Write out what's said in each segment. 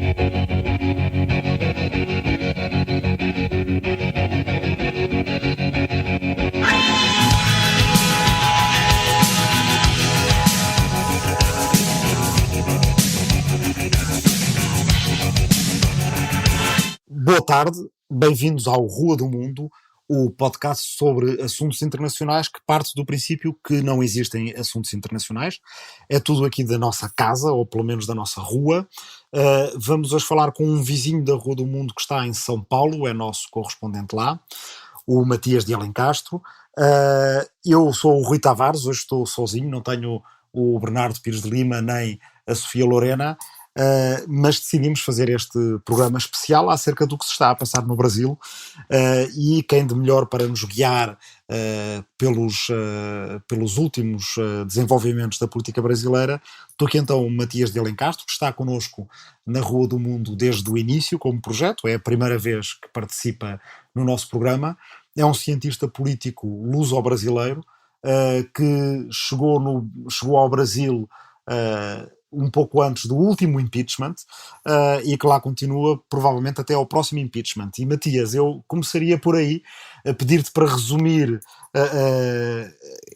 Boa tarde, bem-vindos ao Rua do Mundo, o podcast sobre assuntos internacionais que parte do princípio que não existem assuntos internacionais. É tudo aqui da nossa casa, ou pelo menos da nossa rua. Vamos hoje falar com um vizinho da Rua do Mundo que está em São Paulo, é nosso correspondente lá, o Matias de Alencastro. Eu sou o Rui Tavares, hoje estou sozinho, não tenho o Bernardo Pires de Lima nem a Sofia Lorena. Mas decidimos fazer este programa especial acerca do que se está a passar no Brasil, e quem de melhor para nos guiar pelos últimos desenvolvimentos da política brasileira do que então o Matias de Alencastro, que está connosco na Rua do Mundo desde o início como projeto, é a primeira vez que participa no nosso programa. É um cientista político luso-brasileiro que chegou ao Brasil um pouco antes do último impeachment, e que lá continua provavelmente até ao próximo impeachment. E Matias, eu começaria por aí a pedir-te para resumir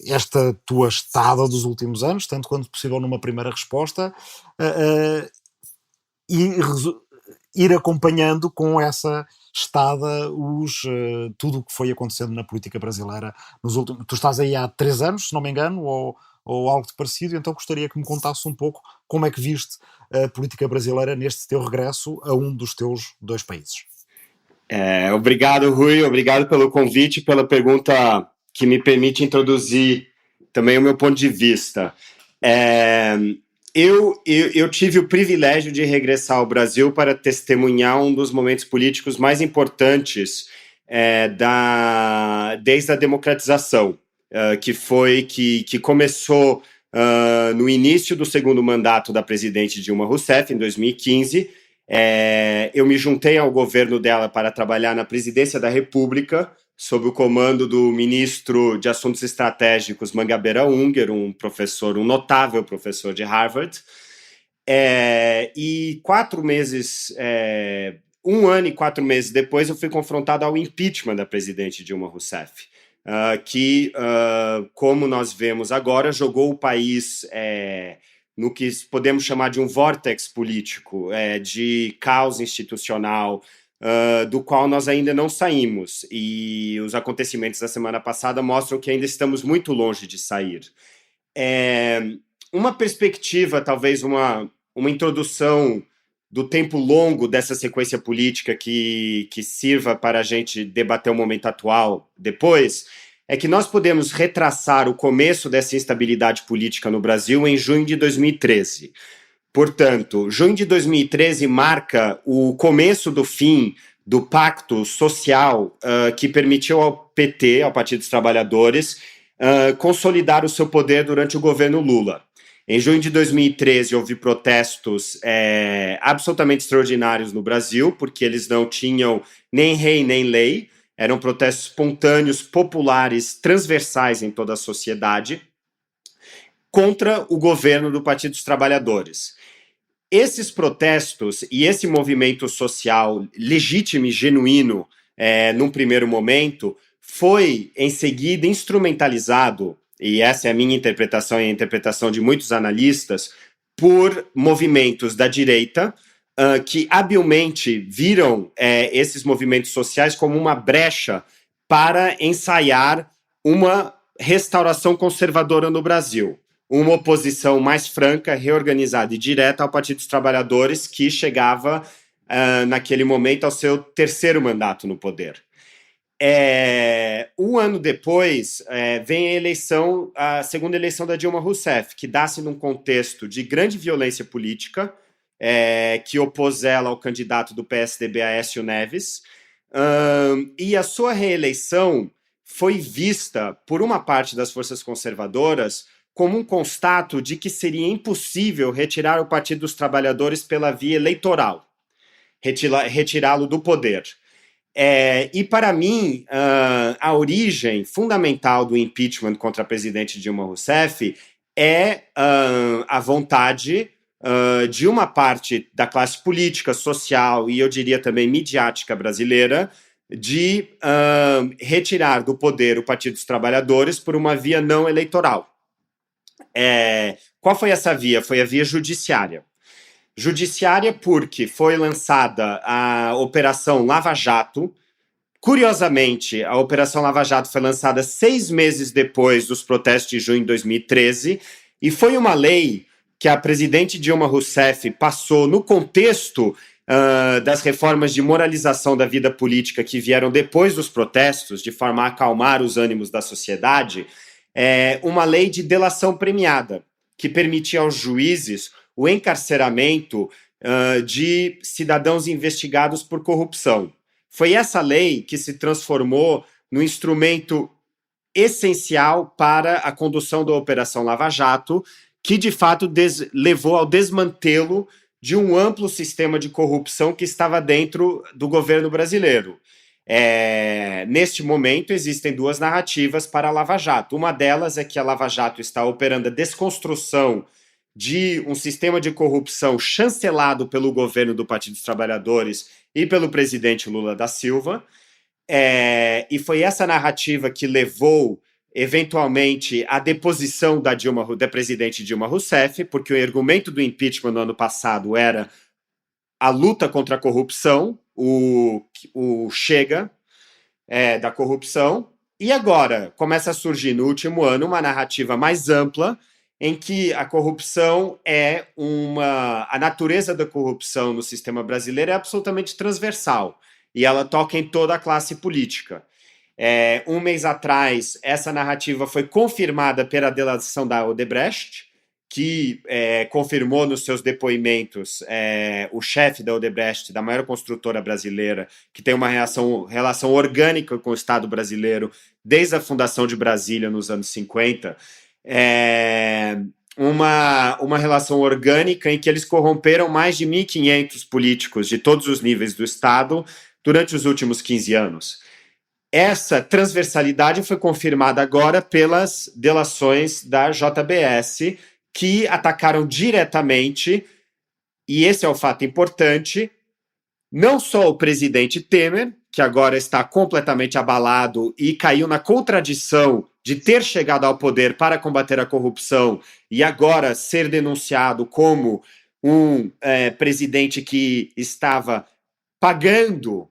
esta tua estada dos últimos anos, tanto quanto possível numa primeira resposta, e ir acompanhando com essa estada tudo o que foi acontecendo na política brasileira nos últimos... Tu estás aí há 3 anos, se não me engano, ou algo de parecido, então gostaria que me contasse um pouco como é que viste a política brasileira neste teu regresso a um dos teus 2 países. Obrigado, Rui, obrigado pelo convite, pela pergunta que me permite introduzir também o meu ponto de vista. Eu tive o privilégio de regressar ao Brasil para testemunhar um dos momentos políticos mais importantes desde a democratização, que começou no início do segundo mandato da presidente Dilma Rousseff, em 2015. Eu me juntei ao governo dela para trabalhar na presidência da República, sob o comando do ministro de Assuntos Estratégicos, Mangabeira Unger, um notável professor de Harvard. E 4 meses, 1 ano e 4 meses depois, eu fui confrontado ao impeachment da presidente Dilma Rousseff, que, como nós vemos agora, jogou o país no que podemos chamar de um vórtex político, de caos institucional, do qual nós ainda não saímos. E os acontecimentos da semana passada mostram que ainda estamos muito longe de sair. Uma perspectiva, talvez uma introdução do tempo longo dessa sequência política que sirva para a gente debater o momento atual depois, é que nós podemos retraçar o começo dessa instabilidade política no Brasil em junho de 2013. Portanto, junho de 2013 marca o começo do fim do pacto social que permitiu ao PT, ao Partido dos Trabalhadores, consolidar o seu poder durante o governo Lula. Em junho de 2013, houve protestos absolutamente extraordinários no Brasil, porque eles não tinham nem rei nem lei. Eram protestos espontâneos, populares, transversais em toda a sociedade, contra o governo do Partido dos Trabalhadores. Esses protestos e esse movimento social legítimo e genuíno, num primeiro momento, foi, em seguida, instrumentalizado, e essa é a minha interpretação e a interpretação de muitos analistas, por movimentos da direita, que habilmente viram esses movimentos sociais como uma brecha para ensaiar uma restauração conservadora no Brasil. Uma oposição mais franca, reorganizada e direta ao Partido dos Trabalhadores, que chegava, naquele momento, ao seu 3º mandato no poder. 1 ano depois, vem a segunda eleição da Dilma Rousseff, que dá-se num contexto de grande violência política, que opôs ela ao candidato do PSDB, Aécio Neves, e a sua reeleição foi vista, por uma parte das forças conservadoras, como um constato de que seria impossível retirar o Partido dos Trabalhadores pela via eleitoral, retirá-lo do poder. E, para mim, a origem fundamental do impeachment contra a presidente Dilma Rousseff é a vontade de uma parte da classe política, social e eu diria também midiática brasileira de retirar do poder o Partido dos Trabalhadores por uma via não eleitoral. Qual foi essa via? Foi a via judiciária. Judiciária porque foi lançada a Operação Lava Jato. Curiosamente, a Operação Lava Jato foi lançada 6 meses depois dos protestos de junho de 2013 e foi uma lei que a presidente Dilma Rousseff passou no contexto das reformas de moralização da vida política que vieram depois dos protestos, de forma a acalmar os ânimos da sociedade, uma lei de delação premiada, que permitia aos juízes o encarceramento de cidadãos investigados por corrupção. Foi essa lei que se transformou no instrumento essencial para a condução da Operação Lava Jato, que de fato levou ao desmantelo de um amplo sistema de corrupção que estava dentro do governo brasileiro. Neste momento, existem 2 narrativas para a Lava Jato. Uma delas é que a Lava Jato está operando a desconstrução de um sistema de corrupção chancelado pelo governo do Partido dos Trabalhadores e pelo presidente Lula da Silva. E foi essa narrativa que levou, eventualmente, à deposição da presidente Dilma Rousseff, porque o argumento do impeachment no ano passado era a luta contra a corrupção, o chega da corrupção, e agora começa a surgir no último ano uma narrativa mais ampla em que a corrupção a natureza da corrupção no sistema brasileiro é absolutamente transversal e ela toca em toda a classe política. Um mês atrás, essa narrativa foi confirmada pela delação da Odebrecht, que confirmou nos seus depoimentos o chefe da Odebrecht, da maior construtora brasileira, que tem uma relação orgânica com o Estado brasileiro desde a fundação de Brasília nos anos 50, uma relação orgânica em que eles corromperam mais de 1.500 políticos de todos os níveis do Estado durante os últimos 15 anos. Essa transversalidade foi confirmada agora pelas delações da JBS, que atacaram diretamente, e esse é o fato importante, não só o presidente Temer, que agora está completamente abalado e caiu na contradição de ter chegado ao poder para combater a corrupção e agora ser denunciado como um presidente que estava pagando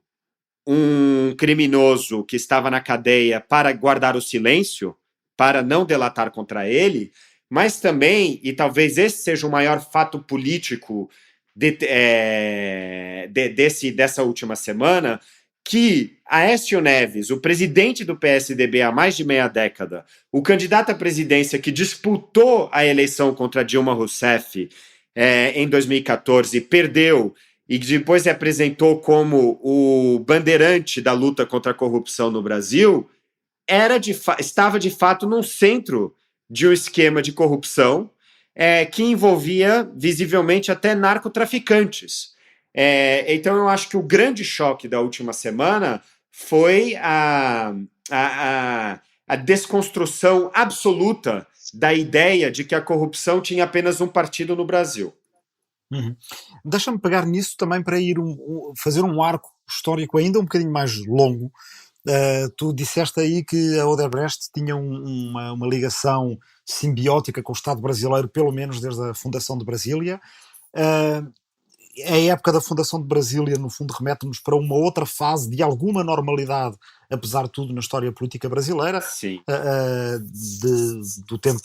um criminoso que estava na cadeia para guardar o silêncio, para não delatar contra ele, mas também, e talvez esse seja o maior fato político dessa última semana, que Aécio Neves, o presidente do PSDB há mais de meia década, o candidato à presidência que disputou a eleição contra Dilma Rousseff em 2014, perdeu e depois se apresentou como o bandeirante da luta contra a corrupção no Brasil, estava de fato no centro de um esquema de corrupção que envolvia visivelmente até narcotraficantes. Então eu acho que o grande choque da última semana foi a desconstrução absoluta da ideia de que a corrupção tinha apenas um partido no Brasil. Uhum. Deixa-me pegar nisso também para ir fazer um arco histórico ainda um bocadinho mais longo. Tu disseste aí que a Odebrecht tinha uma ligação simbiótica com o Estado brasileiro, pelo menos desde a fundação de Brasília. A época da fundação de Brasília, no fundo, remete-nos para uma outra fase de alguma normalidade, apesar de tudo, na história política brasileira. Sim. Do tempo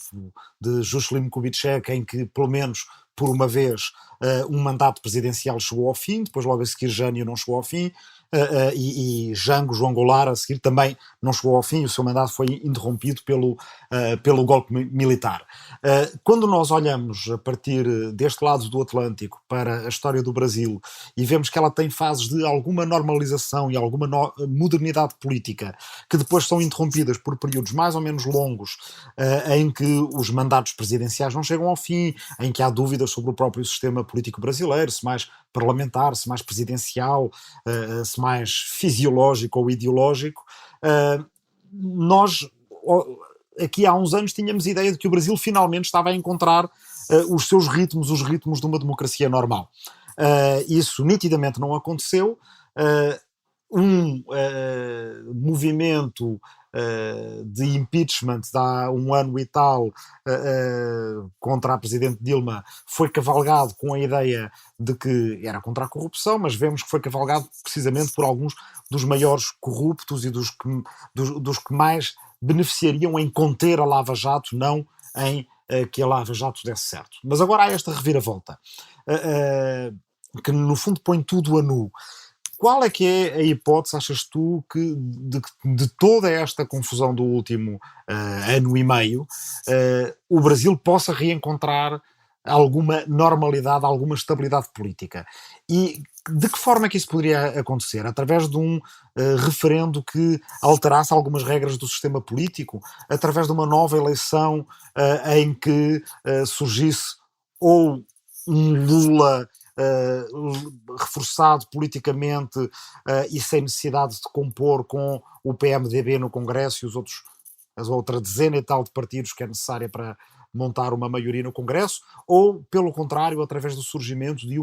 de Juscelino Kubitschek, em que, pelo menos por uma vez, um mandato presidencial chegou ao fim, depois logo a seguir Jânio não chegou ao fim, e Jango, João Goulart, a seguir também não chegou ao fim, o seu mandato foi interrompido pelo golpe militar. Quando nós olhamos a partir deste lado do Atlântico para a história do Brasil e vemos que ela tem fases de alguma normalização e alguma modernidade política que depois são interrompidas por períodos mais ou menos longos, em que os mandatos presidenciais não chegam ao fim, em que há dúvidas sobre o próprio sistema político brasileiro, se mais parlamentar, se mais presidencial, se mais fisiológico ou ideológico. Nós, aqui há uns anos, tínhamos a ideia de que o Brasil finalmente estava a encontrar os seus ritmos, os ritmos de uma democracia normal. Isso nitidamente não aconteceu. Movimento de impeachment de há um ano e tal contra a Presidente Dilma foi cavalgado com a ideia de que era contra a corrupção, mas vemos que foi cavalgado precisamente por alguns dos maiores corruptos e dos que mais beneficiariam em conter a Lava Jato, não em que a Lava Jato desse certo. Mas agora há esta reviravolta, que no fundo põe tudo a nu. Qual é que é a hipótese, achas tu, que de toda esta confusão do último ano e meio, o Brasil possa reencontrar alguma normalidade, alguma estabilidade política? E de que forma é que isso poderia acontecer? Através de um referendo que alterasse algumas regras do sistema político? Através de uma nova eleição em que surgisse ou um Lula reforçado politicamente e sem necessidade de compor com o PMDB no Congresso e as outra dezena e tal de partidos que é necessária para montar uma maioria no Congresso, ou, pelo contrário, através do surgimento de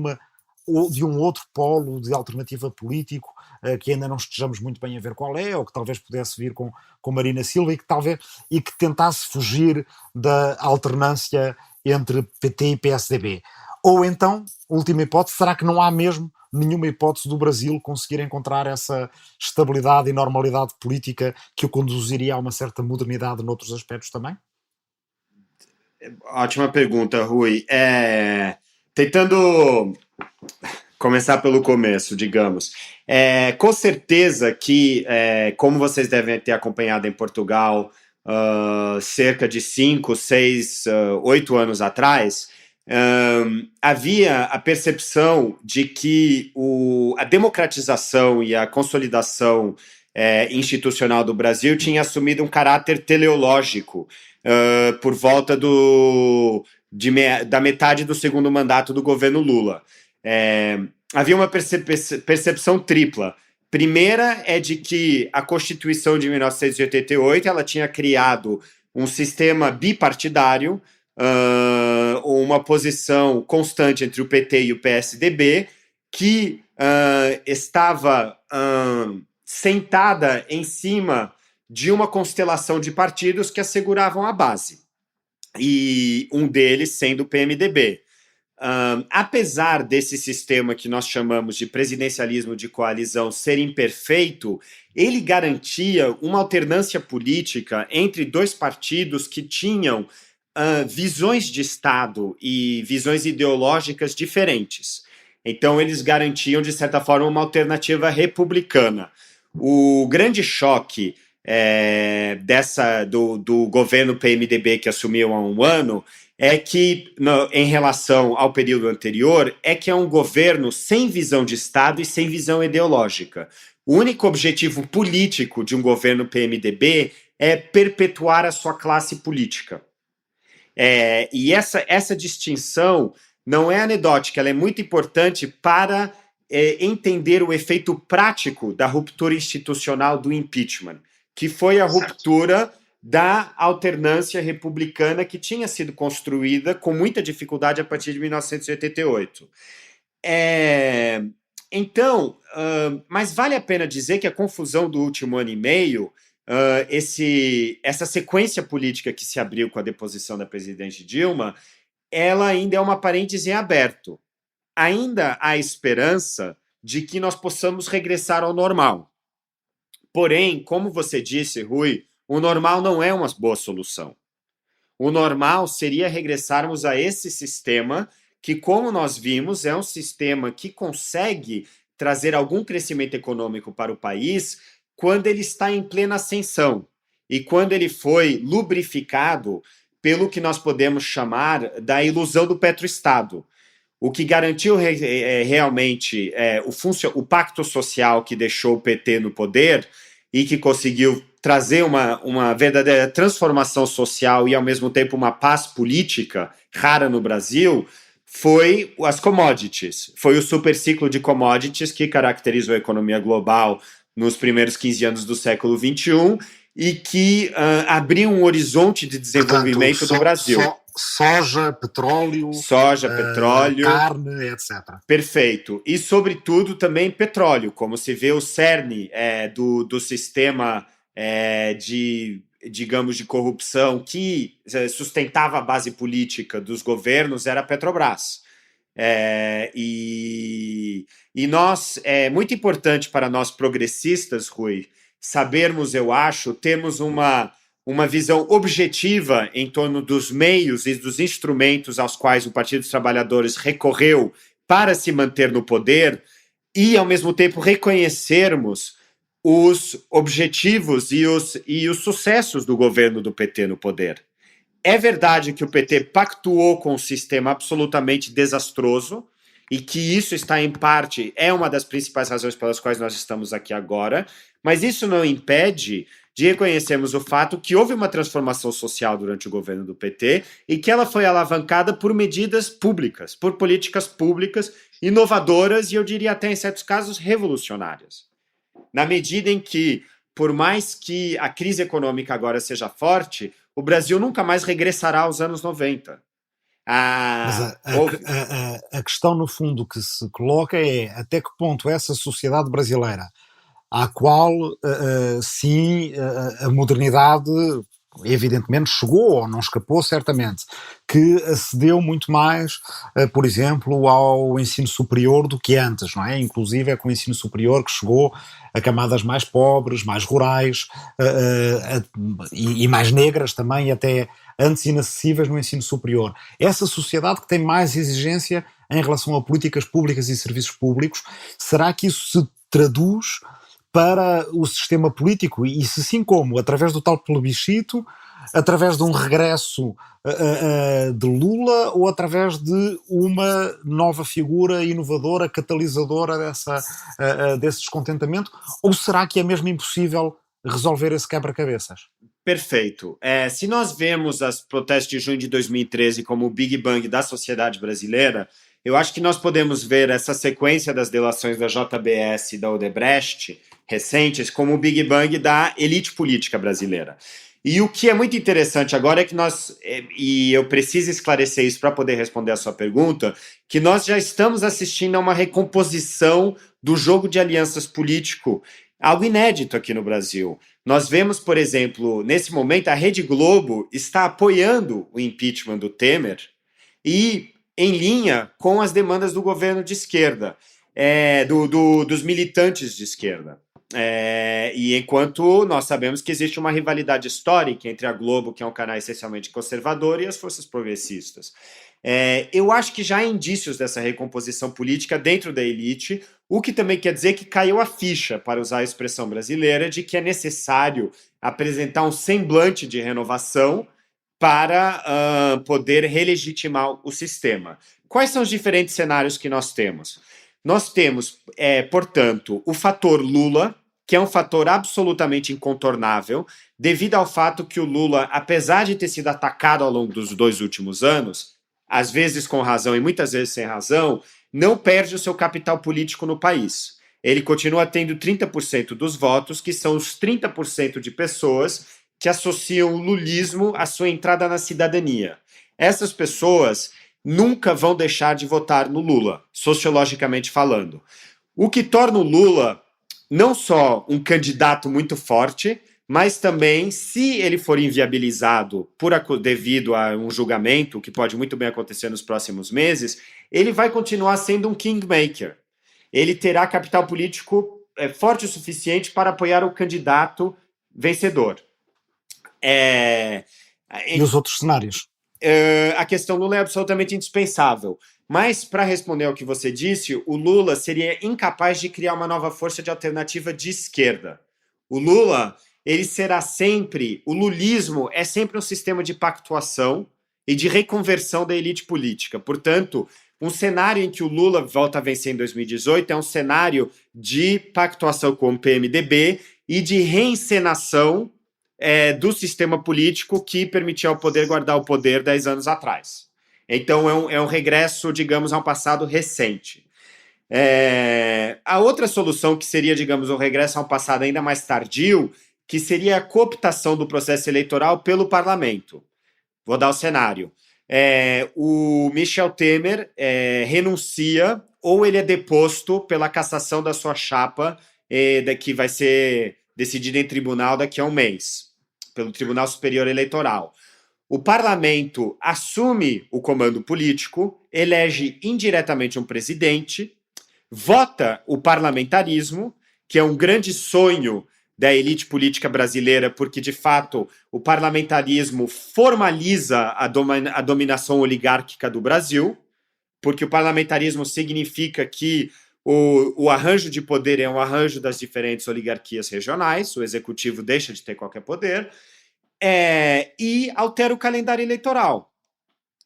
um outro polo de alternativa político que ainda não estejamos muito bem a ver qual é, ou que talvez pudesse vir com Marina Silva e que tentasse fugir da alternância entre PT e PSDB. Ou então, última hipótese, será que não há mesmo nenhuma hipótese do Brasil conseguir encontrar essa estabilidade e normalidade política que o conduziria a uma certa modernidade noutros aspectos também? Ótima pergunta, Rui. Tentando começar pelo começo, digamos. Com certeza que, como vocês devem ter acompanhado em Portugal, cerca de 5, 6, 8 anos atrás, havia a percepção de que a democratização e a consolidação institucional do Brasil tinha assumido um caráter teleológico por volta da metade do segundo mandato do governo Lula. Havia uma percepção tripla. Primeira é de que a Constituição de 1988 ela tinha criado um sistema bipartidário, uma posição constante entre o PT e o PSDB, que estava sentada em cima de uma constelação de partidos que asseguravam a base, e um deles sendo o PMDB. Apesar desse sistema que nós chamamos de presidencialismo de coalizão ser imperfeito, ele garantia uma alternância política entre dois partidos que tinham visões de Estado e visões ideológicas diferentes. Então, eles garantiam, de certa forma, uma alternativa republicana. O grande choque do governo PMDB que assumiu há um ano é que, em relação ao período anterior, é que é um governo sem visão de Estado e sem visão ideológica. O único objetivo político de um governo PMDB é perpetuar a sua classe política. E essa distinção não é anedótica, ela é muito importante para entender o efeito prático da ruptura institucional do impeachment, que foi a ruptura da alternância republicana que tinha sido construída com muita dificuldade a partir de 1988. Então, mas vale a pena dizer que a confusão do último ano e meio, essa sequência política que se abriu com a deposição da presidente Dilma, ela ainda é uma parêntese em aberto. Ainda há esperança de que nós possamos regressar ao normal. Porém, como você disse, Rui, o normal não é uma boa solução. O normal seria regressarmos a esse sistema que, como nós vimos, é um sistema que consegue trazer algum crescimento econômico para o país quando ele está em plena ascensão e quando ele foi lubrificado pelo que nós podemos chamar da ilusão do petroestado. O que garantiu realmente o pacto social que deixou o PT no poder e que conseguiu trazer uma verdadeira transformação social e, ao mesmo tempo, uma paz política rara no Brasil, foi as commodities. Foi o superciclo de commodities que caracterizou a economia global nos primeiros 15 anos do século XXI e que abriu um horizonte de desenvolvimento do Brasil. Soja, petróleo, Soja, petróleo, carne, etc. perfeito. E, sobretudo, também petróleo, como se vê o cerne do sistema digamos, de corrupção que sustentava a base política dos governos era a Petrobras. E nós, é muito importante para nós progressistas, Rui, sabermos, eu acho, termos uma visão objetiva em torno dos meios e dos instrumentos aos quais o Partido dos Trabalhadores recorreu para se manter no poder e, ao mesmo tempo, reconhecermos os objetivos e os sucessos do governo do PT no poder. É verdade que o PT pactuou com um sistema absolutamente desastroso e que isso está, em parte, é uma das principais razões pelas quais nós estamos aqui agora, mas isso não impede de reconhecermos o fato que houve uma transformação social durante o governo do PT e que ela foi alavancada por medidas públicas, por políticas públicas inovadoras e, eu diria até, em certos casos, revolucionárias. Na medida em que, por mais que a crise econômica agora seja forte, o Brasil nunca mais regressará aos anos 90. Mas a questão, no fundo, que se coloca é até que ponto essa sociedade brasileira, à qual, sim, a modernidade evidentemente chegou ou não escapou, certamente, que acedeu muito mais, por exemplo, ao ensino superior do que antes, não é? Inclusive é com o ensino superior que chegou a camadas mais pobres, mais rurais e mais negras também, até antes inacessíveis no ensino superior. Essa sociedade que tem mais exigência em relação a políticas públicas e serviços públicos, será que isso se traduz para o sistema político? E se sim, como? Através do tal plebiscito, através de um regresso de Lula ou através de uma nova figura inovadora, catalisadora desse descontentamento? Ou será que é mesmo impossível resolver esse quebra-cabeças? Perfeito. Se nós vemos as protestos de junho de 2013 como o Big Bang da sociedade brasileira, eu acho que nós podemos ver essa sequência das delações da JBS e da Odebrecht recentes como o Big Bang da elite política brasileira. E o que é muito interessante agora é que nós, e eu preciso esclarecer isso para poder responder a sua pergunta, que nós já estamos assistindo a uma recomposição do jogo de alianças político, algo inédito aqui no Brasil. Nós vemos, por exemplo, nesse momento, a Rede Globo está apoiando o impeachment do Temer e em linha com as demandas do governo de esquerda, dos militantes de esquerda. E enquanto nós sabemos que existe uma rivalidade histórica entre a Globo, que é um canal essencialmente conservador, e as forças progressistas. Eu acho que já há indícios dessa recomposição política dentro da elite, o que também quer dizer que caiu a ficha, para usar a expressão brasileira, de que é necessário apresentar um semblante de renovação para poder relegitimar o sistema. Quais são os diferentes cenários que nós temos? Nós temos, portanto, o fator Lula, que é um fator absolutamente incontornável, devido ao fato que o Lula, apesar de ter sido atacado ao longo dos 2 últimos anos, às vezes com razão e muitas vezes sem razão, não perde o seu capital político no país. Ele continua tendo 30% dos votos, que são os 30% de pessoas que associam o lulismo à sua entrada na cidadania. Essas pessoas nunca vão deixar de votar no Lula, sociologicamente falando. O que torna o Lula não só um candidato muito forte, mas também, se ele for inviabilizado devido a um julgamento, que pode muito bem acontecer nos próximos meses, ele vai continuar sendo um kingmaker. Ele terá capital político forte o suficiente para apoiar o candidato vencedor. E os outros cenários? A questão Lula é absolutamente indispensável. Mas, para responder ao que você disse, o Lula seria incapaz de criar uma nova força de alternativa de esquerda. O Lula, ele será sempre... O lulismo é sempre um sistema de pactuação e de reconversão da elite política. Portanto, um cenário em que o Lula volta a vencer em 2018 é um cenário de pactuação com o PMDB e de reencenação do sistema político que permitia ao poder guardar o poder 10 anos atrás. Então, é um regresso, digamos, a um passado recente. A outra solução, que seria, digamos, um regresso a um passado ainda mais tardio, que seria a cooptação do processo eleitoral pelo parlamento. Vou dar o cenário. o Michel Temer renuncia ou ele é deposto pela cassação da sua chapa, que vai ser decidida em tribunal daqui a um mês, pelo Tribunal Superior Eleitoral. O parlamento assume o comando político, elege indiretamente um presidente, vota o parlamentarismo, que é um grande sonho da elite política brasileira, porque, de fato, o parlamentarismo formaliza a dominação oligárquica do Brasil, porque o parlamentarismo significa que o arranjo de poder é um arranjo das diferentes oligarquias regionais, o executivo deixa de ter qualquer poder, e altera o calendário eleitoral.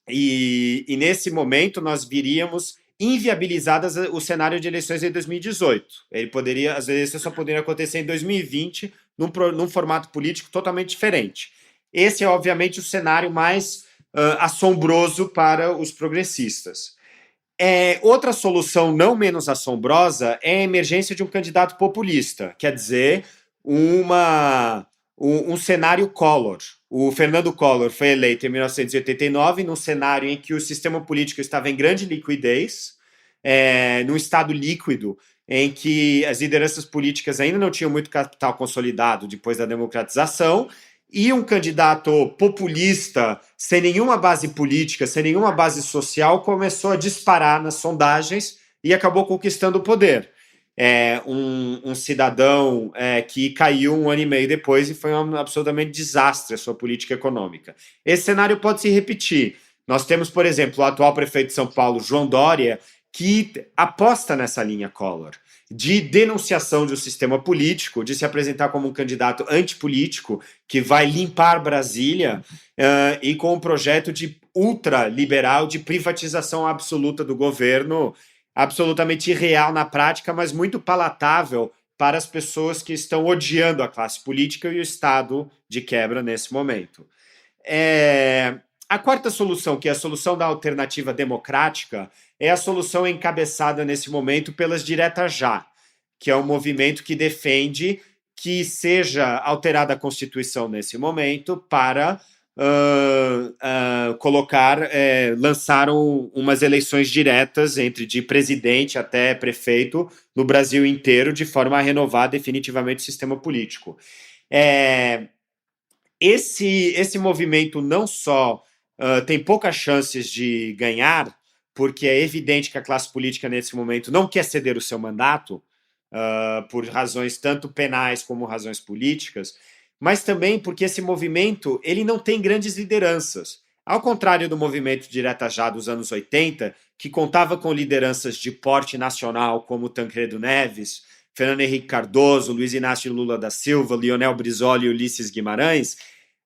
E nesse momento nós viríamos inviabilizadas o cenário de eleições em 2018. As eleições só poderiam acontecer em 2020, num formato político totalmente diferente. Esse é, obviamente, o cenário mais assombroso para os progressistas. Outra solução não menos assombrosa é a emergência de um candidato populista, quer dizer, um cenário Collor. O Fernando Collor foi eleito em 1989 num cenário em que o sistema político estava em grande liquidez, num estado líquido, em que as lideranças políticas ainda não tinham muito capital consolidado depois da democratização, e um candidato populista, sem nenhuma base política, sem nenhuma base social, começou a disparar nas sondagens e acabou conquistando o poder. Um cidadão que caiu um ano e meio depois e foi um absolutamente desastre a sua política econômica. Esse cenário pode se repetir. Nós temos, por exemplo, o atual prefeito de São Paulo, João Dória, que aposta nessa linha Collor, de denunciação de um sistema político, de se apresentar como um candidato antipolítico que vai limpar Brasília e com um projeto de ultraliberal de privatização absoluta do governo, absolutamente irreal na prática, mas muito palatável para as pessoas que estão odiando a classe política e o estado de quebra nesse momento. A quarta solução, que é a solução da alternativa democrática, é a solução encabeçada nesse momento pelas Diretas Já, que é um movimento que defende que seja alterada a Constituição nesse momento para lançaram umas eleições diretas de presidente até prefeito no Brasil inteiro, de forma a renovar definitivamente o sistema político. Esse movimento não só tem poucas chances de ganhar, porque é evidente que a classe política nesse momento não quer ceder o seu mandato, por razões tanto penais como razões políticas, mas também porque esse movimento ele não tem grandes lideranças. Ao contrário do movimento Direta Já dos anos 80, que contava com lideranças de porte nacional como Tancredo Neves, Fernando Henrique Cardoso, Luiz Inácio Lula da Silva, Lionel Brizola e Ulisses Guimarães,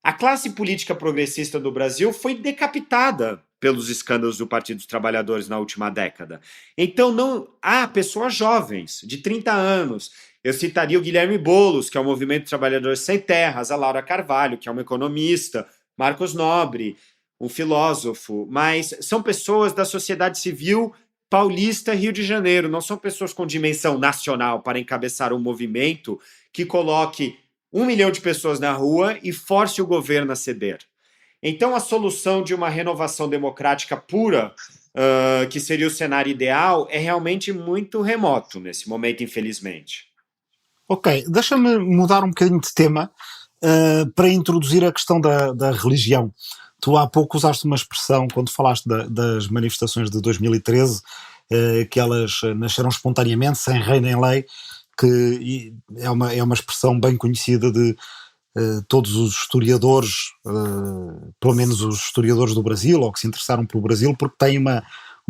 a classe política progressista do Brasil foi decapitada pelos escândalos do Partido dos Trabalhadores na última década. Então não há pessoas jovens, de 30 anos. Eu citaria o Guilherme Boulos, que é o Movimento de Trabalhadores Sem Terras, a Laura Carvalho, que é uma economista, Marcos Nobre, um filósofo, mas são pessoas da sociedade civil paulista, Rio de Janeiro, não são pessoas com dimensão nacional para encabeçar um movimento que coloque 1 milhão de pessoas na rua e force o governo a ceder. Então, a solução de uma renovação democrática pura, que seria o cenário ideal, é realmente muito remoto nesse momento, infelizmente. Ok, deixa-me mudar um bocadinho de tema para introduzir a questão da religião. Tu há pouco usaste uma expressão, quando falaste das manifestações de 2013, que elas nasceram espontaneamente, sem rei nem lei, que é uma expressão bem conhecida de todos os historiadores, pelo menos os historiadores do Brasil, ou que se interessaram pelo Brasil, porque tem uma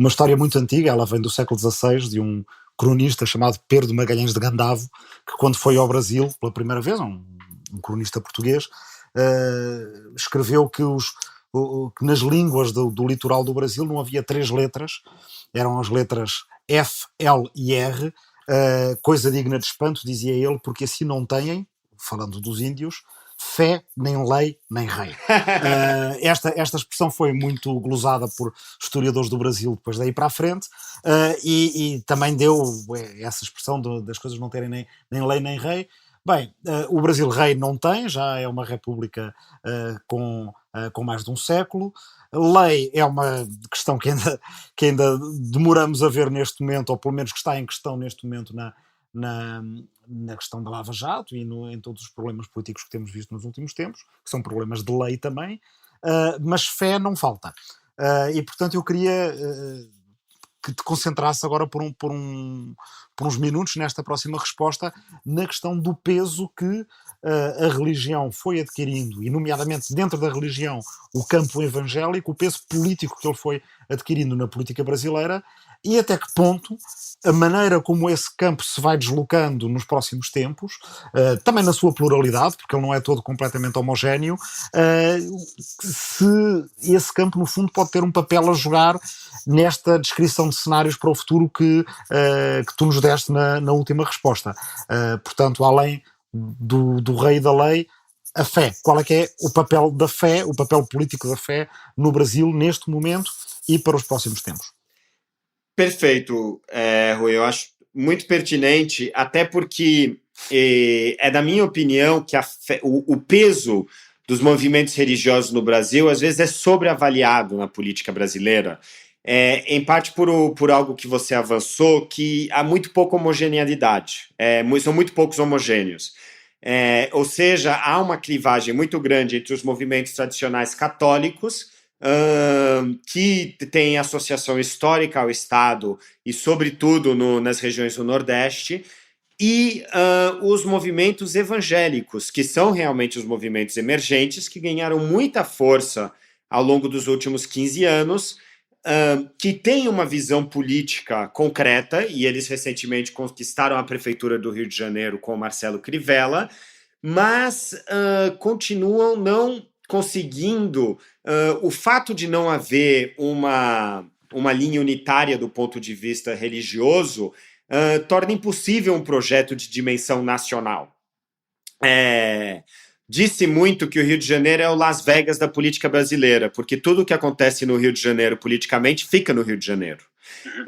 história muito antiga. Ela vem do século XVI, de um cronista chamado Pedro de Magalhães de Gandavo, que quando foi ao Brasil pela primeira vez, um cronista português, escreveu que nas línguas do litoral do Brasil não havia 3 letras, eram as letras F, L e R, coisa digna de espanto, dizia ele, porque assim não têm, falando dos índios, fé, nem lei, nem rei. Esta expressão foi muito glosada por historiadores do Brasil depois daí para a frente, e também deu essa expressão das coisas não terem nem lei nem rei. Bem, o Brasil rei não tem, já é uma república com mais de um século. lei é uma questão que ainda demoramos a ver neste momento, ou pelo menos que está em questão neste momento na, na questão da Lava Jato e em todos os problemas políticos que temos visto nos últimos tempos, que são problemas de lei também, mas fé não falta. E portanto eu queria que te concentrasse agora por uns minutos nesta próxima resposta na questão do peso que a religião foi adquirindo, e nomeadamente dentro da religião o campo evangélico, o peso político que ele foi adquirindo na política brasileira, e até que ponto a maneira como esse campo se vai deslocando nos próximos tempos, também na sua pluralidade, porque ele não é todo completamente homogéneo, se esse campo no fundo pode ter um papel a jogar nesta descrição de cenários para o futuro que tu nos deste na última resposta. Portanto, além do rei e da lei, a fé. Qual é que é o papel da fé, o papel político da fé no Brasil neste momento e para os próximos tempos? Perfeito, Rui, eu acho muito pertinente, até porque é da minha opinião que o peso dos movimentos religiosos no Brasil às vezes é sobreavaliado na política brasileira, em parte por algo que você avançou, que há muito pouca homogeneidade, são muito poucos homogêneos. Ou seja, há uma clivagem muito grande entre os movimentos tradicionais católicos, que tem associação histórica ao Estado e, sobretudo, nas regiões do Nordeste, e os movimentos evangélicos, que são realmente os movimentos emergentes, que ganharam muita força ao longo dos últimos 15 anos, que têm uma visão política concreta, e eles recentemente conquistaram a prefeitura do Rio de Janeiro com o Marcelo Crivella, mas continuam não conseguindo. O fato de não haver uma linha unitária do ponto de vista religioso torna impossível um projeto de dimensão nacional. Disse muito que o Rio de Janeiro é o Las Vegas da política brasileira, porque tudo o que acontece no Rio de Janeiro politicamente fica no Rio de Janeiro.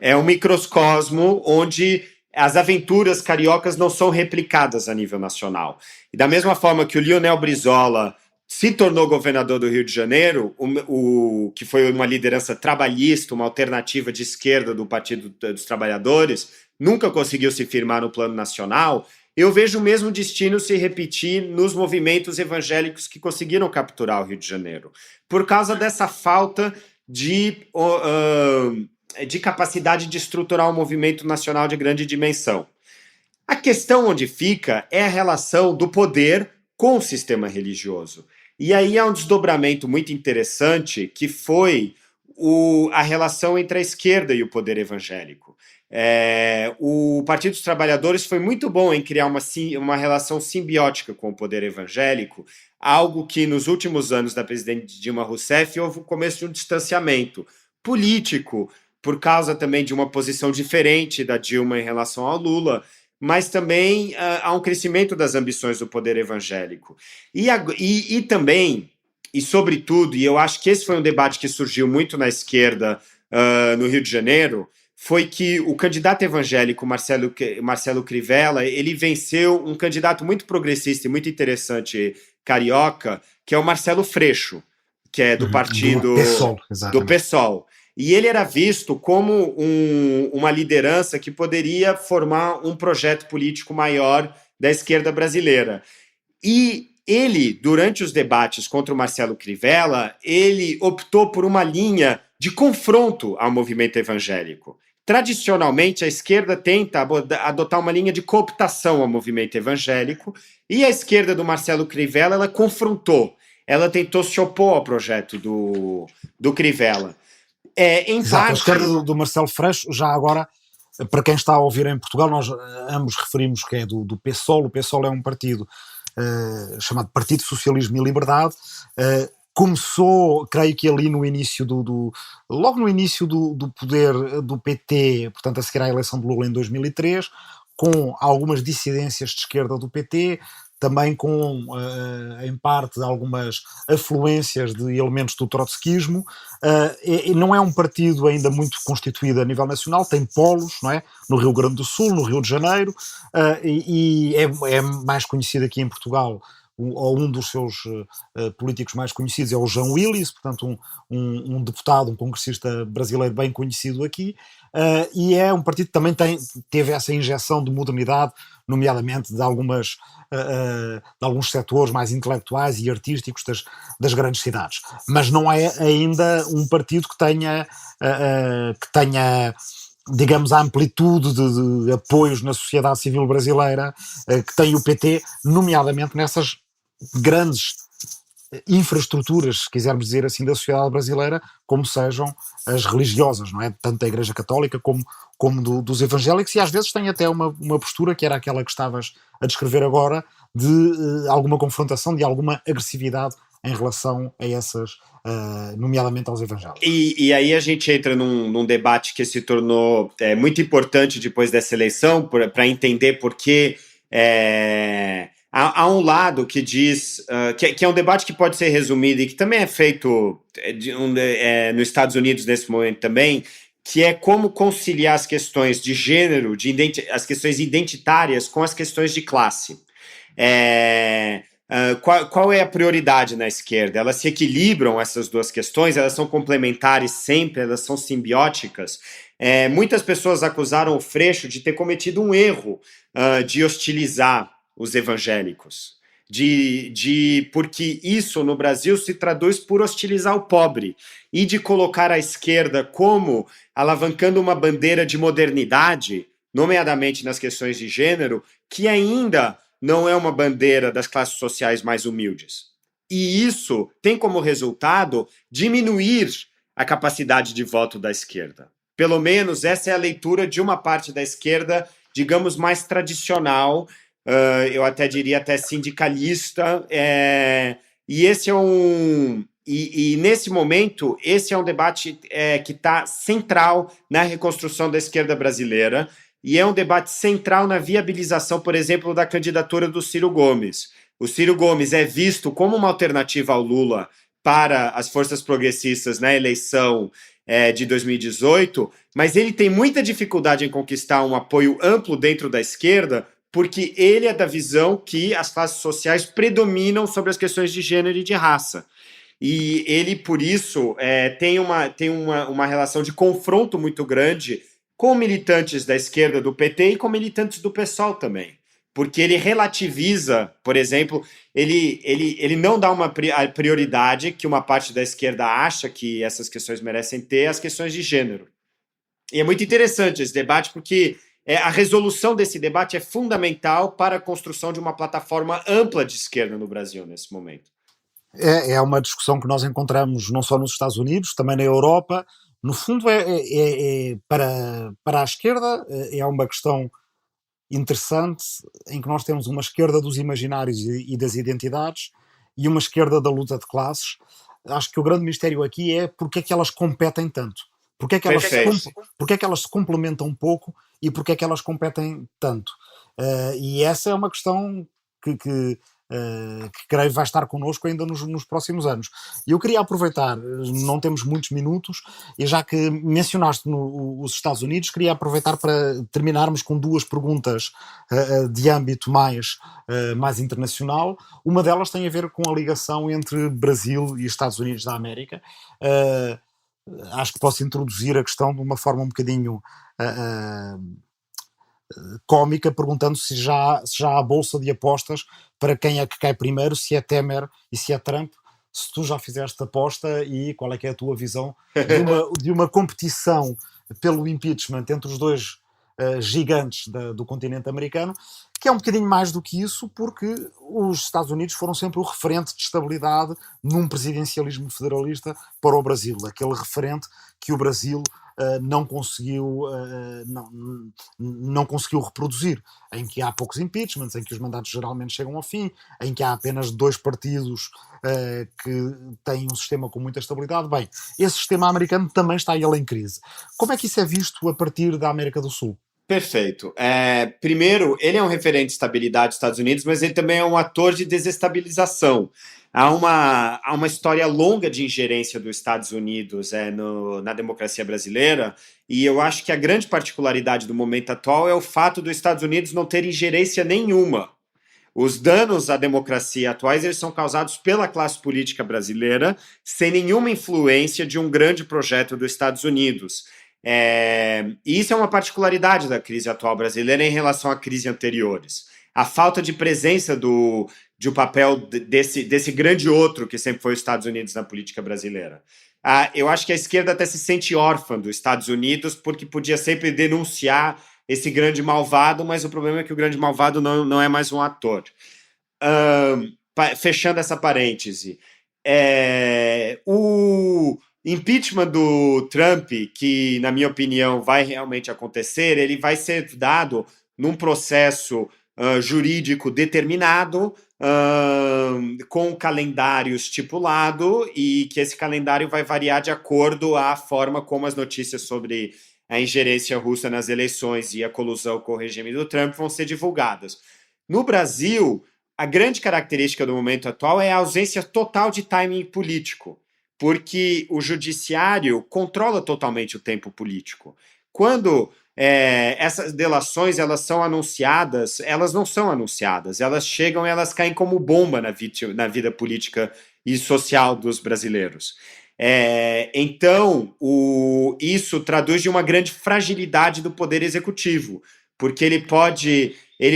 É um microcosmo onde as aventuras cariocas não são replicadas a nível nacional. E da mesma forma que o Lionel Brizola se tornou governador do Rio de Janeiro, que foi uma liderança trabalhista, uma alternativa de esquerda do Partido dos Trabalhadores, nunca conseguiu se firmar no plano nacional. Eu vejo o mesmo destino se repetir nos movimentos evangélicos que conseguiram capturar o Rio de Janeiro, por causa dessa falta de capacidade de estruturar um movimento nacional de grande dimensão. A questão onde fica é a relação do poder com o sistema religioso. E aí há um desdobramento muito interessante, que foi a relação entre a esquerda e o poder evangélico. O Partido dos Trabalhadores foi muito bom em criar uma relação simbiótica com o poder evangélico, algo que nos últimos anos da presidente Dilma Rousseff houve o começo de um distanciamento político, por causa também de uma posição diferente da Dilma em relação ao Lula, mas também há um crescimento das ambições do poder evangélico. E também, e sobretudo, e eu acho que esse foi um debate que surgiu muito na esquerda no Rio de Janeiro, foi que o candidato evangélico Marcelo Crivella, ele venceu um candidato muito progressista e muito interessante carioca, que é o Marcelo Freixo, que é do partido do PSOL. E ele era visto como uma liderança que poderia formar um projeto político maior da esquerda brasileira. E ele, durante os debates contra o Marcelo Crivella, ele optou por uma linha de confronto ao movimento evangélico. Tradicionalmente, a esquerda tenta adotar uma linha de cooptação ao movimento evangélico, e a esquerda do Marcelo Crivella, ela confrontou, ela tentou se opor ao projeto do Crivella. Exato, a esquerda do Marcelo Freixo, já agora, para quem está a ouvir em Portugal, nós ambos referimos que é do PSOL. O PSOL é um partido chamado Partido Socialismo e Liberdade. Começou, creio que ali no início logo no início do poder do PT, portanto a seguir à eleição de Lula em 2003, com algumas dissidências de esquerda do PT, também com, em parte, algumas afluências de elementos do trotskismo. Não é um partido ainda muito constituído a nível nacional, tem polos, não é? No Rio Grande do Sul, no Rio de Janeiro, e é mais conhecido aqui em Portugal ou um dos seus políticos mais conhecidos é o Jean Willis, portanto um deputado, um congressista brasileiro bem conhecido aqui, e é um partido que também teve essa injeção de modernidade, nomeadamente de alguns setores mais intelectuais e artísticos das grandes cidades. Mas não é ainda um partido que tenha digamos, a amplitude de apoios na sociedade civil brasileira que tem o PT, nomeadamente nessas grandes infraestruturas, se quisermos dizer assim, da sociedade brasileira, como sejam as religiosas, não é? Tanto da Igreja Católica como dos evangélicos, e às vezes tem até uma postura, que era aquela que estavas a descrever agora, de alguma confrontação, de alguma agressividade em relação a essas, nomeadamente aos evangélicos. E aí a gente entra num debate que se tornou muito importante depois dessa eleição, para entender por que há um lado que diz que é um debate que pode ser resumido e que também é feito nos Estados Unidos nesse momento também, que é como conciliar as questões de gênero, as questões identitárias com as questões de classe. Qual é a prioridade na esquerda? Elas se equilibram, essas duas questões, elas são complementares sempre, elas são simbióticas. Muitas pessoas acusaram o Freixo de ter cometido um erro de hostilizar os evangélicos, porque isso no Brasil se traduz por hostilizar o pobre e de colocar a esquerda como alavancando uma bandeira de modernidade, nomeadamente nas questões de gênero, que ainda não é uma bandeira das classes sociais mais humildes. E isso tem como resultado diminuir a capacidade de voto da esquerda. Pelo menos essa é a leitura de uma parte da esquerda, digamos, mais tradicional, eu até diria até sindicalista, e esse é e nesse momento, esse é um debate que está central na reconstrução da esquerda brasileira, e é um debate central na viabilização, por exemplo, da candidatura do Ciro Gomes. O Ciro Gomes é visto como uma alternativa ao Lula para as forças progressistas na eleição de 2018, mas ele tem muita dificuldade em conquistar um apoio amplo dentro da esquerda, porque ele é da visão que as classes sociais predominam sobre as questões de gênero e de raça. E ele, por isso, tem uma relação de confronto muito grande com militantes da esquerda do PT e com militantes do PSOL também. Porque ele relativiza, por exemplo, ele não dá uma prioridade que uma parte da esquerda acha que essas questões merecem ter, as questões de gênero. E é muito interessante esse debate, porque a resolução desse debate é fundamental para a construção de uma plataforma ampla de esquerda no Brasil nesse momento. É uma discussão que nós encontramos não só nos Estados Unidos, também na Europa. No fundo, para a esquerda, é uma questão interessante em que nós temos uma esquerda dos imaginários e das identidades e uma esquerda da luta de classes. Acho que o grande mistério aqui é porque é que elas competem tanto. Porque é que elas se complementam um pouco e porque é que elas competem tanto. E essa é uma questão que creio vai estar connosco ainda nos próximos anos. E eu queria aproveitar, não temos muitos minutos, e já que mencionaste os Estados Unidos, queria aproveitar para terminarmos com duas perguntas de âmbito mais internacional. Uma delas tem a ver com a ligação entre Brasil e Estados Unidos da América. Acho que posso introduzir a questão de uma forma um bocadinho cómica, perguntando se já há bolsa de apostas para quem é que cai primeiro, se é Temer e se é Trump. Se tu já fizeste aposta e qual é que é a tua visão de uma competição pelo impeachment entre os dois gigantes do continente americano, que é um bocadinho mais do que isso, porque os Estados Unidos foram sempre o referente de estabilidade num presidencialismo federalista para o Brasil, aquele referente que o Brasil não conseguiu reproduzir, em que há poucos impeachments, em que os mandatos geralmente chegam ao fim, em que há apenas dois partidos que têm um sistema com muita estabilidade. Bem, esse sistema americano também está ele em crise. Como é que isso é visto a partir da América do Sul? Perfeito. Primeiro, ele é um referente de estabilidade dos Estados Unidos, mas ele também é um ator de desestabilização. Há uma história longa de ingerência dos Estados Unidos na democracia brasileira, e eu acho que a grande particularidade do momento atual é o fato dos Estados Unidos não ter ingerência nenhuma. Os danos à democracia atuais eles são causados pela classe política brasileira, sem nenhuma influência de um grande projeto dos Estados Unidos. E isso é uma particularidade da crise atual brasileira em relação a crises anteriores. A falta de presença de um papel desse grande outro que sempre foi os Estados Unidos na política brasileira. Eu acho que a esquerda até se sente órfã dos Estados Unidos porque podia sempre denunciar esse grande malvado, mas o problema é que o grande malvado não é mais um ator. Fechando essa parêntese, o impeachment do Trump, que na minha opinião vai realmente acontecer, ele vai ser dado num processo jurídico determinado, com um calendário estipulado, e que esse calendário vai variar de acordo à forma como as notícias sobre a ingerência russa nas eleições e a colusão com o regime do Trump vão ser divulgadas. No Brasil, a grande característica do momento atual é a ausência total de timing político, porque o judiciário controla totalmente o tempo político. Quando essas delações elas são anunciadas, elas não são anunciadas, elas chegam e elas caem como bomba na vida política e social dos brasileiros. Então, isso traduz de uma grande fragilidade do poder executivo, porque ele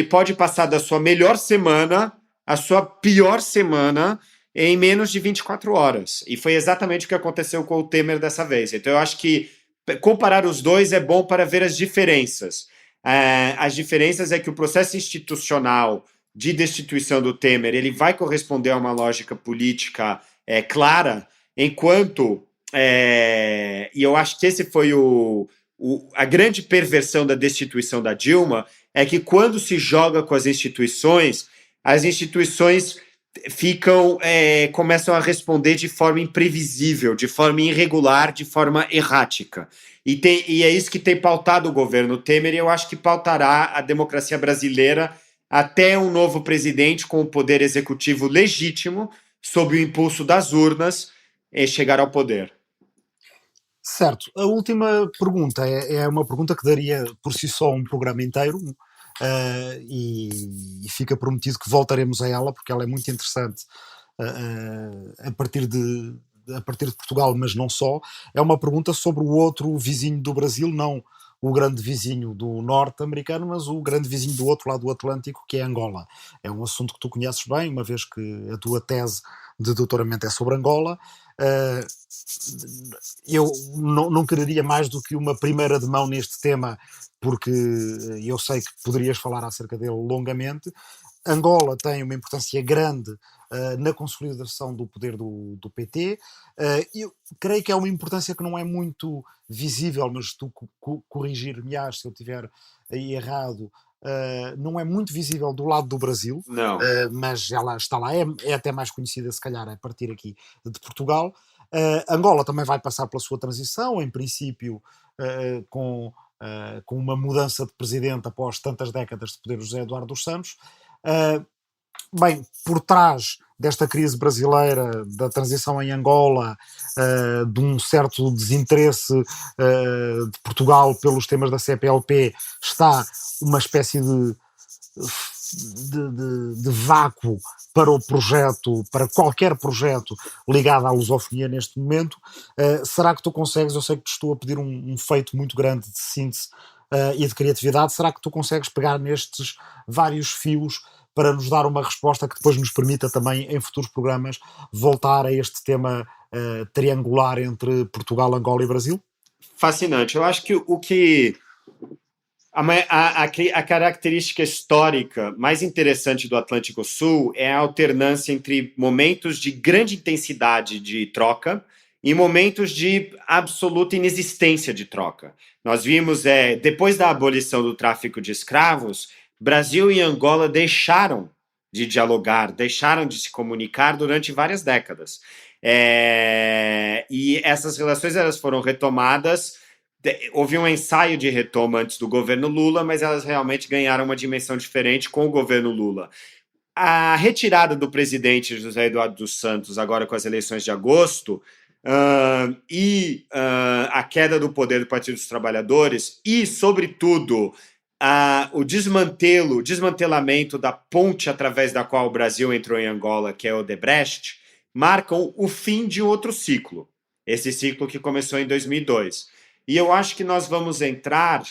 pode passar da sua melhor semana à sua pior semana em menos de 24 horas. E foi exatamente o que aconteceu com o Temer dessa vez. Então, eu acho que comparar os dois é bom para ver as diferenças. As diferenças é que o processo institucional de destituição do Temer ele vai corresponder a uma lógica política clara, enquanto, e eu acho que esse foi a grande perversão da destituição da Dilma, é que quando se joga com as instituições começam a responder de forma imprevisível, de forma irregular, de forma errática. E é isso que tem pautado o governo Temer, e eu acho que pautará a democracia brasileira até um novo presidente com o poder executivo legítimo, sob o impulso das urnas, chegar ao poder. Certo. A última pergunta é uma pergunta que daria por si só um programa inteiro, e fica prometido que voltaremos a ela, porque ela é muito interessante a partir de Portugal, mas não só. É uma pergunta sobre o outro vizinho do Brasil, não o grande vizinho do norte americano, mas o grande vizinho do outro lado do Atlântico, que é Angola. É um assunto que tu conheces bem, uma vez que a tua tese de doutoramento é sobre Angola. Eu não quereria mais do que uma primeira de mão neste tema, porque eu sei que poderias falar acerca dele longamente. Angola tem uma importância grande na consolidação do poder do PT. Eu creio que é uma importância que não é muito visível, mas tu corrigir-me-ás se eu estiver aí errado. Não é muito visível do lado do Brasil, mas ela está lá, é até mais conhecida se calhar a partir aqui de Portugal. Angola também vai passar pela sua transição, em princípio com uma mudança de presidente após tantas décadas de poder do José Eduardo dos Santos. Bem, por trás desta crise brasileira, da transição em Angola, de um certo desinteresse de Portugal pelos temas da CPLP, está uma espécie de vácuo para o projeto, para qualquer projeto ligado à lusofonia neste momento. Será que tu consegues, eu sei que te estou a pedir um feito muito grande de síntese e de criatividade, será que tu consegues pegar nestes vários fios para nos dar uma resposta que depois nos permita também, em futuros programas, voltar a este tema triangular entre Portugal, Angola e Brasil? Fascinante. Eu acho que a característica histórica mais interessante do Atlântico Sul é a alternância entre momentos de grande intensidade de troca e momentos de absoluta inexistência de troca. Nós vimos, depois da abolição do tráfico de escravos, Brasil e Angola deixaram de dialogar, deixaram de se comunicar durante várias décadas. E essas relações elas foram retomadas. Houve um ensaio de retoma antes do governo Lula, mas elas realmente ganharam uma dimensão diferente com o governo Lula. A retirada do presidente José Eduardo dos Santos, agora com as eleições de agosto, a queda do poder do Partido dos Trabalhadores e, sobretudo, o desmantelamento da ponte através da qual o Brasil entrou em Angola, que é o Odebrecht, marcam o fim de outro ciclo. Esse ciclo que começou em 2002. E eu acho que nós vamos entrar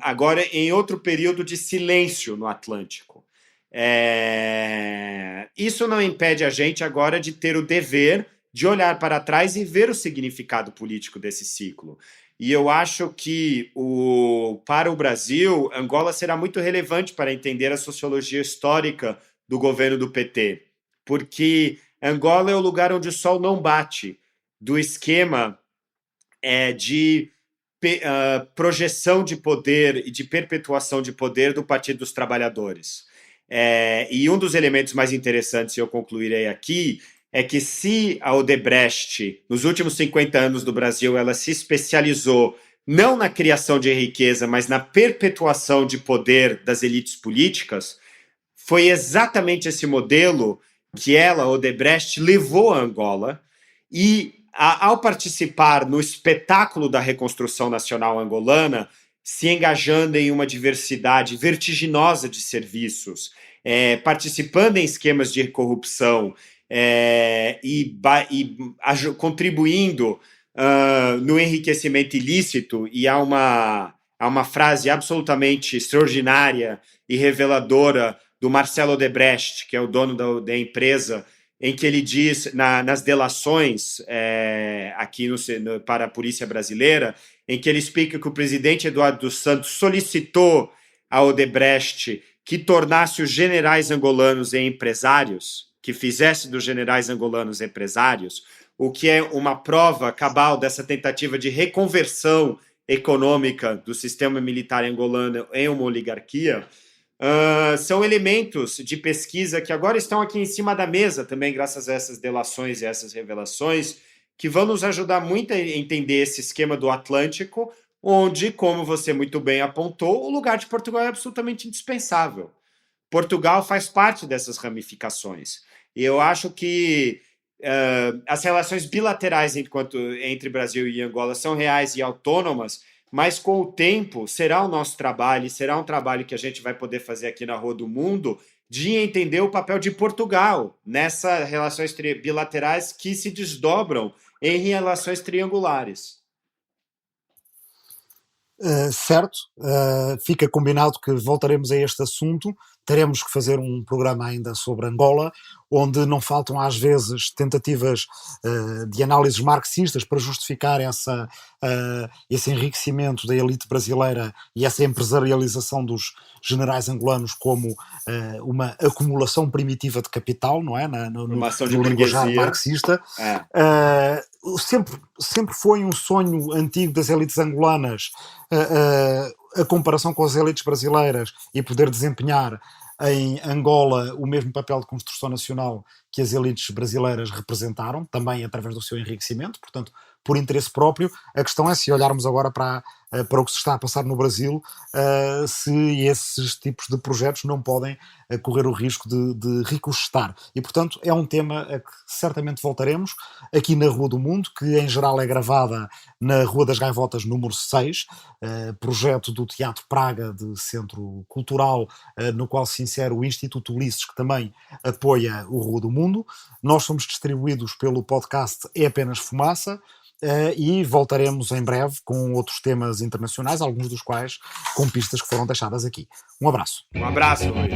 agora em outro período de silêncio no Atlântico. Isso não impede a gente agora de ter o dever de olhar para trás e ver o significado político desse ciclo. E eu acho que, para o Brasil, Angola será muito relevante para entender a sociologia histórica do governo do PT, porque Angola é o lugar onde o sol não bate, do esquema de projeção de poder e de perpetuação de poder do Partido dos Trabalhadores. E um dos elementos mais interessantes, e eu concluirei aqui, é que se a Odebrecht, nos últimos 50 anos do Brasil, ela se especializou não na criação de riqueza, mas na perpetuação de poder das elites políticas, foi exatamente esse modelo que ela, Odebrecht, levou a Angola e, ao participar no espetáculo da reconstrução nacional angolana, se engajando em uma diversidade vertiginosa de serviços, participando em esquemas de corrupção, contribuindo no enriquecimento ilícito, e há uma frase absolutamente extraordinária e reveladora do Marcelo Odebrecht, que é o dono da empresa, em que ele diz, nas delações aqui para a polícia brasileira, em que ele explica que o presidente Eduardo dos Santos solicitou a Odebrecht que tornasse os generais angolanos em empresários, que fizesse dos generais angolanos empresários, o que é uma prova cabal dessa tentativa de reconversão econômica do sistema militar angolano em uma oligarquia. São elementos de pesquisa que agora estão aqui em cima da mesa também, graças a essas delações e essas revelações, que vão nos ajudar muito a entender esse esquema do Atlântico, onde, como você muito bem apontou, o lugar de Portugal é absolutamente indispensável. Portugal faz parte dessas ramificações. E eu acho que as relações bilaterais entre Brasil e Angola são reais e autônomas, mas com o tempo será o nosso trabalho, e será um trabalho que a gente vai poder fazer aqui na Rua do Mundo, de entender o papel de Portugal nessas relações bilaterais que se desdobram em relações triangulares. Certo, fica combinado que voltaremos a este assunto. Teremos que fazer um programa ainda sobre Angola, onde não faltam às vezes tentativas de análises marxistas para justificar esse enriquecimento da elite brasileira e essa empresarialização dos generais angolanos como uma acumulação primitiva de capital, não é? No linguajar marxista. Sempre foi um sonho antigo das elites angolanas a comparação com as elites brasileiras e poder desempenhar em Angola o mesmo papel de construção nacional que as elites brasileiras representaram, também através do seu enriquecimento, portanto, por interesse próprio. A questão é, se olharmos agora para o que se está a passar no Brasil, se esses tipos de projetos não podem correr o risco de ricochetar. E, portanto, é um tema a que certamente voltaremos aqui na Rua do Mundo, que em geral é gravada na Rua das Gaivotas, número 6, projeto do Teatro Praga, de Centro Cultural, no qual se insere o Instituto Ulisses, que também apoia o Rua do Mundo. Nós somos distribuídos pelo podcast É Apenas Fumaça, e voltaremos em breve com outros temas internacionais, alguns dos quais com pistas que foram deixadas aqui. Um abraço. Um abraço, Rui.